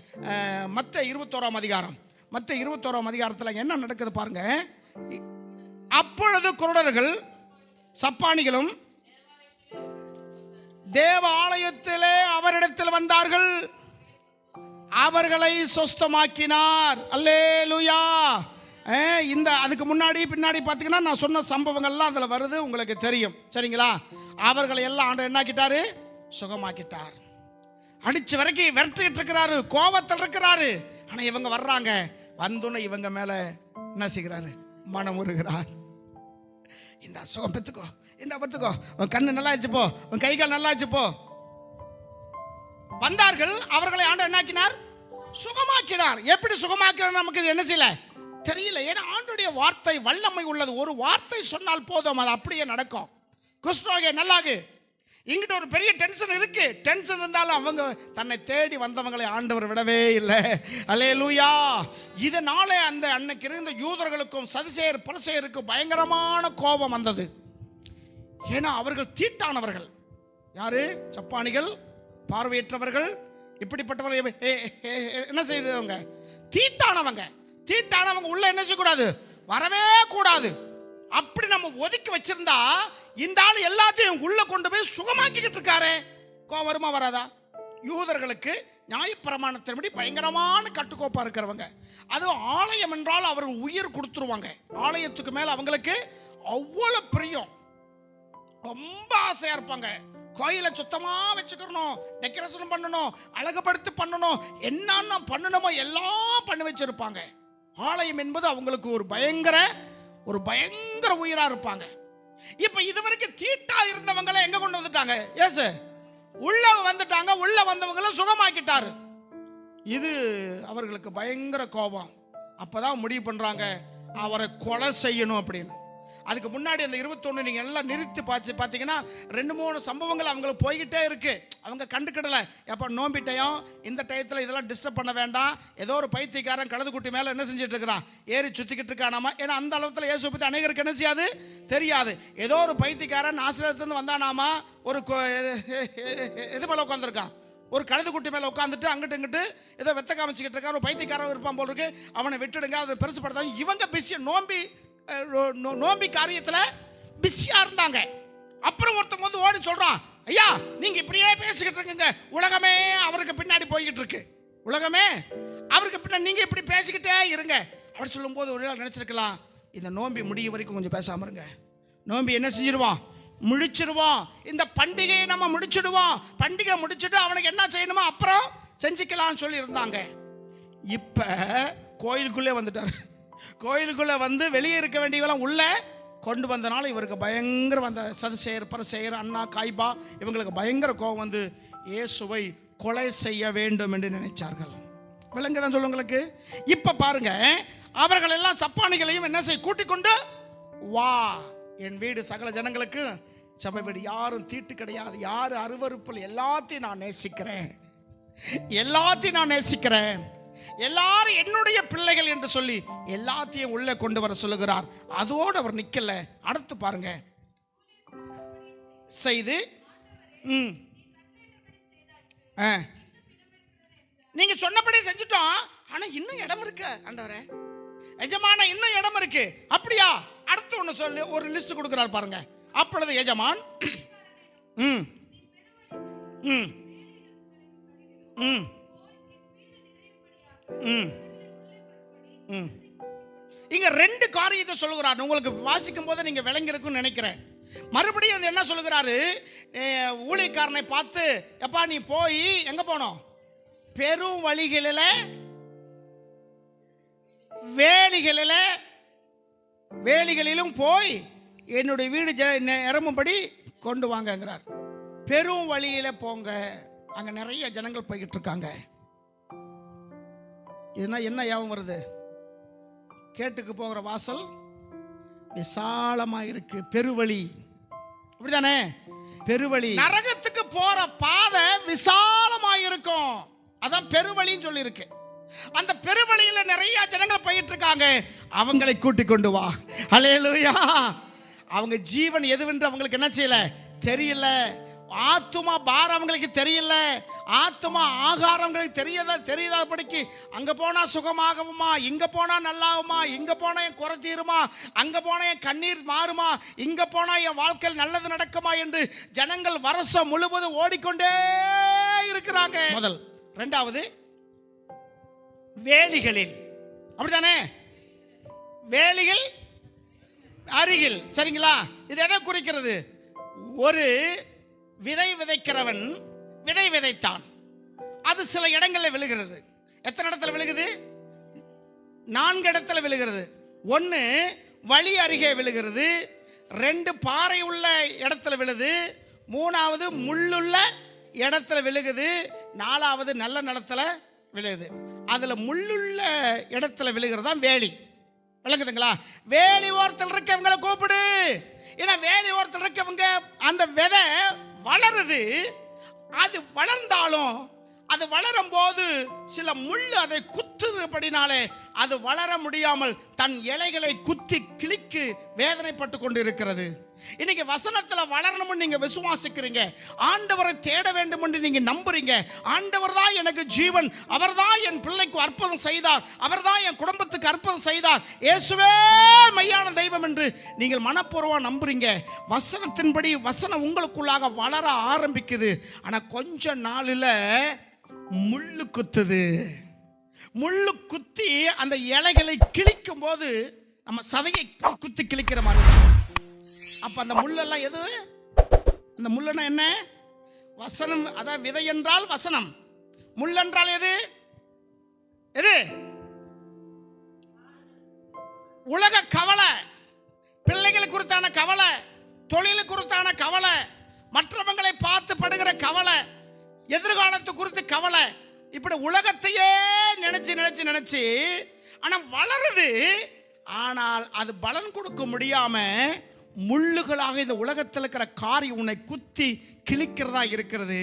மத்தேயு 21ஆம் அதிகாரம். மத்தேயு 21ஆம் அதிகாரத்தில் என்ன நடக்குது பாருங்க. அப்பொழுது குருடர்கள் சப்பானிகளும் தேவ ஆலயத்திலே அவரிடத்தில் வந்தார்கள், அவர்களை சொஸ்தமாக்கினார். அல்லேலூயா. இந்த அதுக்கு முன்னாடி பின்னாடி பார்த்தீங்கன்னா நான் சொன்ன சம்பவங்கள்லாம் அதில் வருது, உங்களுக்கு தெரியும் சரிங்களா. அவர்களை எல்லாம் ஆண்டவர் என்னாக்கிட்டாரு? சுகமாக்கிட்டார். அடிச்சு வரைக்கும் விரட்டிட்டு இருக்கிறாரு, கோபத்தில் இருக்கிறாரு. ஆனால் இவங்க வர்றாங்க, வந்தோன்னு இவங்க மேலே என்ன செய்கிறாரு? மனம் உருகிறார். இந்த சுகம் பெற்றுக்கோ, இந்த பத்துக்கோ, உன் கண்ணு நல்லா ஆச்சுப்போ, உன் கை கால் நல்லா ஆச்சுப்போ. வந்தார்கள், அவர்களை ஆண்டவர் என்னாக்கினார்? சுகமாக்கினார். எப்படி சுகமாக்கிறார் நமக்கு இது என்ன செய்யல தெரியல. ஏன்னா ஆண்டுடைய வார்த்தை வல்லமை உள்ளது. ஒரு வார்த்தை சொன்னால் போதும், அது அப்படியே நடக்கும். குஷ்டரோகி நல்லாகு, இங்கிட்ட ஒரு பெரிய டென்ஷன் இருக்கு, டென்ஷன் இருந்தாலும் அவங்க தன்னை தேடி வந்தவங்களை ஆண்டவர் விடவே இல்லை. அல்லேலூயா. இதனால அந்த அன்னைக்கு இருந்த யூதர்களுக்கும் சதுசேயர் பரிசேயருக்கும் பயங்கரமான கோபம் வந்தது. ஏன்னா அவர்கள் தீட்டானவர்கள். யாரு? சப்பானிகள், பார்வையற்றவர்கள், இப்படிப்பட்டவர்கள் என்ன செய்தவங்க? தீட்டானவங்க. தீட்டானவங்க உள்ள என்ன செய்யக்கூடாது? வரவே கூடாது. அப்படி நம்ம ஒதுக்கி வச்சிருந்தா இந்த ஆள் எல்லாத்தையும் உள்ள கொண்டு போய் சுகமாக்கிக்கிட்டு இருக்காரு. கோபம் வருமா வராதா? யூதர்களுக்கு நியாயப்பிரமாணத்தின்படி பயங்கரமான கட்டுக்கோப்பா இருக்கிறவங்க. அதுவும் ஆலயம் என்றால் அவர்கள் உயிர் கொடுத்துருவாங்க. ஆலயத்துக்கு மேல அவங்களுக்கு அவ்வளவு பிரியம், ரொம்ப ஆசையா இருப்பாங்க. கோயிலை சுத்தமா வச்சுக்கணும், டெக்கரேஷன் பண்ணணும், அழகுபடுத்தி பண்ணணும், என்னன்னா பண்ணணுமோ எல்லாம் பண்ணி வச்சிருப்பாங்க. ஆலயம் என்பது அவங்களுக்கு ஒரு பயங்கர உயிரா இருப்பாங்க. இப்ப இதுவரைக்கும் தீட்டா இருந்தவங்களை எங்க கொண்டு வந்துட்டாங்க? ஏசு உள்ள வந்துட்டாங்க. உள்ள வந்தவங்களை சுகமாக்கிட்டாரு. இது அவர்களுக்கு பயங்கர கோபம். அப்பதான் முடிவு பண்றாங்க அவரை கொலை செய்யணும் அப்படின்னு. அதுக்கு முன்னாடி அந்த 21 நீங்க எல்லாம் நிறுத்தி பார்த்தீங்கன்னா 2-3 சம்பவங்கள் அவங்களுக்கு போய்கிட்டே இருக்கு. அவங்க கண்டுக்கிடல. எப்ப நோம்பிட்டையும் இந்த டயத்தில் இதெல்லாம் டிஸ்டர்ப் பண்ண வேண்டாம். ஏதோ ஒரு பைத்தியக்காரன் கழுது குட்டி மேல என்ன செஞ்சுட்டு இருக்கிறான்? ஏறி சுத்திக்கிட்டு இருக்கானாமா. ஏன்னா அந்த அளவுக்கு இயேசு பத்தி அநேகருக்கு என்ன செய்யாது? தெரியாது. ஏதோ ஒரு பைத்தியக்காரன் ஆசிரியத்திலிருந்து வந்தானாமா, ஒரு இது மேல உட்காந்துருக்கான், ஒரு கழுது குட்டி மேல உட்காந்துட்டு அங்கிட்டு இங்கிட்டு ஏதோ வெத்த காமிச்சுக்கிட்டு இருக்கா. ஒரு பைத்தியக்காரன் இருப்பான் போல் இருக்கு. அவனை விட்டுடுங்க, அதை பெருசுப்படுத்தாங்க. இவங்க பிஸி நோம்பி காரியத்துல பிஸியா இருந்தாங்க. அப்புறம் ஒருத்தங்க வந்து ஓடி சொல்றான், ஐயா நீங்க இப்படியே பேசிக்கிட்டு இருக்கீங்க, உலகமே அவருக்கு பின்னாடி போய்கிட்டு இருக்கு, உலகமே அவருக்கு பின்னாடி நீங்க இப்படி பேசிக்கிட்டே இருங்க அப்படி சொல்லும் போது ஒரு நாள் நினைச்சிருக்கலாம், இந்த நோம்பி முடியும் வரைக்கும் கொஞ்சம் பேசாம இருங்க. நோம்பி என்ன செஞ்சிருவான்? முடிச்சிருவோம். இந்த பண்டிகையை நம்ம முடிச்சிடுவோம். பண்டிகை முடிச்சுட்டு அவனுக்கு என்ன செய்யணுமோ அப்புறம் செஞ்சுக்கலாம்னு சொல்லி இருந்தாங்க. இப்ப கோயிலுக்குள்ளே வந்துட்டாரு. கோயிலுக்குள்ள வந்து வெளியே இருக்க வேண்டியவெல்லாம் உள்ள கொண்டு வந்தனால இவருக்கு பயங்கர வந்த சதுசேயர் பரிசேயர் அண்ணா காய்பா இவங்களுக்கு பயங்கர கோபம் வந்து இயேசுவை கொலை செய்ய வேண்டும் என்று நினைச்சார்கள். விளங்குதான் சொல்ல உங்களுக்கு. இப்ப பாருங்க, அவர்கள் எல்லாம் சப்பானிகளையும் என்ன செய்ய கூட்டிக் கொண்டு வா, என் வீடு சகல ஜனங்களுக்கு சபை வீடு, யாரும் தீட்டு கிடையாது, யாரும் அருவருப்பில், எல்லாத்தையும் நான் நேசிக்கிறேன், எல்லாத்தையும் நான் நேசிக்கிறேன். எல்லாரும் என்னுடைய பிள்ளைகள் என்று சொல்லி எல்லாத்தையும் உள்ளே கொண்டு வர சொல்லுகிறார். அதோடு அவர் நிக்கல. அடுத்து பாருங்க, செய்து நீங்க சொன்னபடி செஞ்சுட்டோம், ஆனா இன்னும் இடம் இருக்கு ஆண்டவரே, எஜமான இன்னும் இடம் இருக்கு. அப்படியா? அடுத்து ஒண்ணு சொல்லி ஒரு லிஸ்ட் கொடுக்கிறார் பாருங்க. அப்பொழுது எஜமான் இங்க ரெண்டு காரியத்தை சொல்லுகிறார். உங்களுக்கு வாசிக்கும் போது நீங்க விளங்கி இருக்குன்னு நினைக்கிறேன். மறுபடியும் அது என்ன சொல்லுகிறாரு, ஊழியக்காரனை பார்த்து, எப்பா நீ போய் எங்க போனோம், பெரும் வழிகளில வேலிகளிலும் போய் என்னுடைய வீடு நிரம்பும்படி கொண்டு வாங்கங்கிறார். பெரும் வழியில போங்க, அங்க நிறைய ஜனங்கள் போய்கிட்டு இருக்காங்க. இதுனா என்ன ஞாபகம் வருது? கேட்டுக்கு போகிற வாசல் விசாலமா இருக்கு, பெருவழி, அப்படிதானே? பெருவழி. நரகத்துக்கு போற பாதை விசாலமா இருக்கும், அதான் பெருவழின்னு சொல்லி இருக்கு. அந்த பெருவழியில நிறைய ஜனங்கள் போயிட்டு இருக்காங்க, அவங்களை கூட்டிக் கொண்டு வா. அல்லேலூயா. அவங்க ஜீவன் எதுவென்று அவங்களுக்கு என்ன செய்யல, தெரியல. ஆத்துமா பாரம் அவங்களுக்கு தெரியல, ஆத்துமா ஆகாரங்களுக்கு தெரியாதபடிக்கு அங்க போனா சுகமாகுமா, இங்க போனா நல்லாகுமா, இங்க போனா என் குறை தீருமா, அங்க போனா என் கண்ணீர் மாறுமா, இங்க போனா என் வாழ்க்கையில் நல்லது நடக்குமா என்று ஜனங்கள் வருஷம் முழுவதும் ஓடிக்கொண்டே இருக்கிறாங்க. முதல். இரண்டாவது, வேலிகளில், அப்படித்தானே? வேலிகள் அருகில், சரிங்களா? இது எதை குறிக்கிறது? ஒரு விதை விதைக்கிறவன் விதை விதைத்தான், அது சில இடங்களில் விழுகிறது. எத்தனை இடத்துல விழுகுது? 4 இடத்துல விழுகிறது. 1 வழி அருகே விழுகிறது, 2 பாறை உள்ள இடத்துல விழுது, 3வது முள்ளுள்ள இடத்துல விழுகுது, 4வது நல்ல நிலத்துல விழுகுது. அதுல முள்ளுள்ள இடத்துல விழுகிறது தான் வேலி. விளங்குதுங்களா? வேலி ஓரத்தில் இருக்கவங்களை கூப்பிடு. ஏன்னா வேலி ஓரத்தில் இருக்கவங்க அந்த விதை வளருது, அது வளர்ந்தாலும் அது வளரும் போது சில முள்ளு அதை குத்துறபடினாலே அது வளர முடியாமல் தன் இலைகளை குத்தி கிழிக்கு வேதனைப்பட்டு கொண்டு இருக்கிறது. இன்னைக்கு வசனத்துல வளரணும்னு நீங்க விசுவாசிக்கிறீங்க, ஆண்டவரை தேட வேண்டும் என்று நீங்க நம்புறீங்க. ஆண்டவர் தான் எனக்கு ஜீவன், அவர் தான் என் பிள்ளைக்கு அற்புதம் செய்தார், அவர் தான் என் குடும்பத்துக்கு அற்புதம் செய்தார், இயேசுவே மெய்யான தெய்வம் என்று நீங்கள் மனப்பூர்வமா நம்புறீங்க. வசனத்தின்படி வசனம் உங்களுக்குள்ளாக வளர ஆரம்பிக்குது. ஆனா கொஞ்ச நாளில் முள்ளு குத்துது. முள்ளு குத்தி அந்த இலைகளை கிழிக்கும் போது நம்ம சதையை குத்தி கிழிக்கிற மாதிரி. அப்ப அந்த முள்ளெல்லாம் எது? அந்த முள்ளனா என்ன? வசனம். அதான் விதை என்றால் வசனம், முள் என்றால் எது? எது? உலக கவலை, பிள்ளைகள் குறித்தான கவலை, தொழில் குறித்தான கவலை, மற்றவங்களை பார்த்து படுகிற கவலை, எதிர்காலத்து குறித்து கவலை, இப்படி உலகத்தையே நினைச்சு ஆனா வளருது. ஆனால் அது பலன் கொடுக்க முடியாம முள்ளுகளாக இந்த உலகத்தில் இருக்கிற காரியம் உன்னை குத்தி கிழிக்கிறதா இருக்கிறது.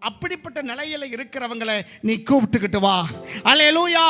அப்படிப்பட்ட நிலையில இருக்கிறவங்களை நீ கூப்பிட்டுக்கிட்டு வா. அல்லேலூயா.